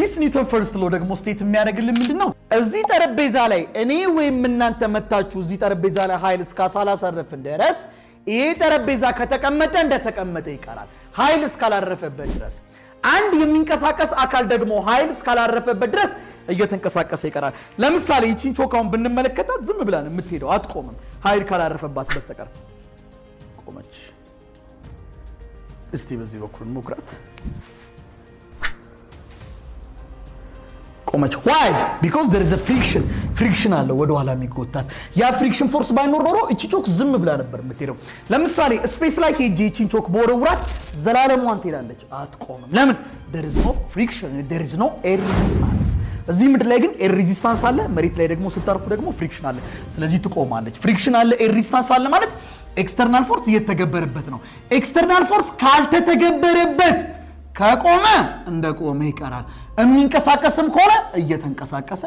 this Newton first law ደግሞ ስቴት የሚያደርግልን ምንድነው እዚህ ጠረጴዛ ላይ እኔ ወይም እናንተ መታችሁ እዚህ ጠረጴዛ ላይ ኃይል እስካላሳረፍን ድረስ ይሄ ጠረጴዛ ከተቀመጠ እንደተቀመጠ ይቀራል ኃይል እስካላረፈበት ድረስ አንድ የሚንቀሳቀስ አካል ደግሞ ኃይል እስካላረፈበት ድረስ እየተንቀሳቀሰ ይቀራል ለምሳሌ እቺን ቾካውን ብንመለከታት ዝም ብላን የምትሄደው አትቆምም ኃይል ካላረፈባት በስተቀር ቆመች እስቲ በዚህ በኩል ሞክራት ቆመች why because there is a friction አለ ወደ ኋላ የሚጎታት ያ friction force ባይኖር ኖሮ እቺ ቾክ ዝም ብላ ነበር የምትሄደው ለምሳሌ ስፔስ ላይ ሄጄ እቺን ቾክ በወረውራት ዘላለሟን ትሄዳለች አትቆምም ለምን there is no friction there is no air resistance እዚህ ምድር ላይ ግን ኤር ሬዚስታንስ አለ መሬት ላይ ደግሞ ስታርፉ ደግሞ ፍሪክሽን አለ ስለዚህ ትቆማለች ፍሪክሽን አለ ኤር ሬዚስታንስ አለ ማለት ኤክስተርናል ፎርስ እየተገበረበት ነው ኤክስተርናል ፎርስ ካልተተገበረበት ከቆመ እንደቆመ ይቀራል የሚንቀሳቀስም ከሆነ እየተንቀሳቀሰ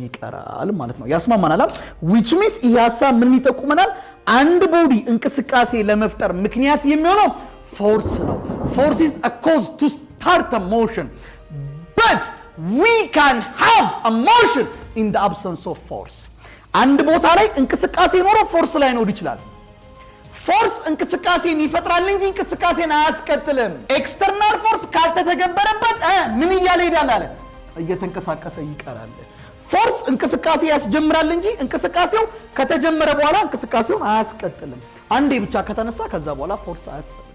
ይቀራል ማለት ነው ያስማማናል which means ይሄ ሐሳብ ምን ይጠቁመናል አንድ ቦዲ እንቅስቃሴ ለመፍጠር ምክንያት የሚሆነው ፎርስ ነው force is a cause to start a motion but we can have a motion in the absence of force አንድ ቦታ ላይ እንቅስቃሴ ኖሮ ፎርስ ላይ ነው ይችላል ፎርስ እንቅስቃሴን ይፈጥራል እንጂ እንቅስቃሴን አያስቀጥልም ኤክስተርናል ፎርስ ካልተተገበረበት ምን ይያለ ይዳል አለ እየተንቀሳቀሰ ይቀራል ፎርስ እንቅስቃሴ ያስጀምራል እንጂ እንቅስቃሴው ከተጀመረ በኋላ እንቅስቃሴውን አያስቀጥልም አንዴ ብቻ ከተነሳ ከዛ በኋላ ፎርስ አያስፈልግም